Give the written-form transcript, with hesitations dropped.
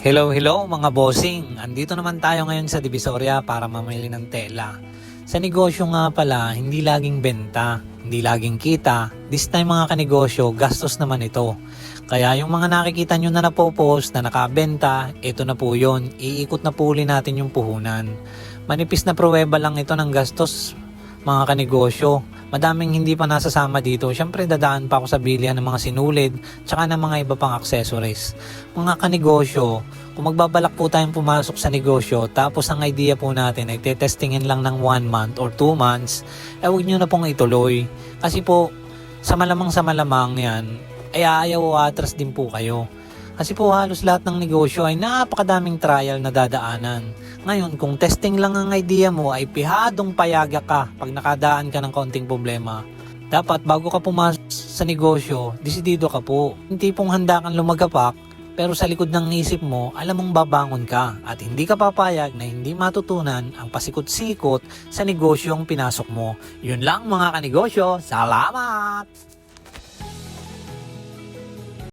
Hello mga bossing! Andito naman tayo ngayon sa Divisoria para mamili ng tela. Sa negosyo nga pala, hindi laging benta, hindi laging kita. This time mga kanegosyo, gastos naman ito. Kaya yung mga nakikita nyo na napopost na nakabenta, ito na po yun. Iikot na po uli natin yung puhunan. Manipis na pruweba lang ito ng gastos mga kanegosyo. Madaming hindi pa nasasama dito. Siyempre dadaan pa ako sa bilihan ng mga sinulid tsaka ng mga iba pang accessories. Mga kanegosyo, kung magbabalak po tayong pumasok sa negosyo tapos ang idea po natin ay tetestingin lang ng 1 month or 2 months, huwag nyo na pong ituloy. Kasi po, sa malamang yan, ay ayaw o atras din po kayo. Kasi po halos lahat ng negosyo ay napakadaming trial na dadaanan. Ngayon, kung testing lang ang idea mo ay pihadong payaga ka pag nakadaan ka ng konting problema. Dapat bago ka pumasok sa negosyo, desidido ka po. Hindi pong handa kang lumagapak, pero sa likod ng isip mo, alam mong babangon ka at hindi ka papayag na hindi matutunan ang pasikot-sikot sa negosyong pinasok mo. Yun lang mga kanegosyo, salamat!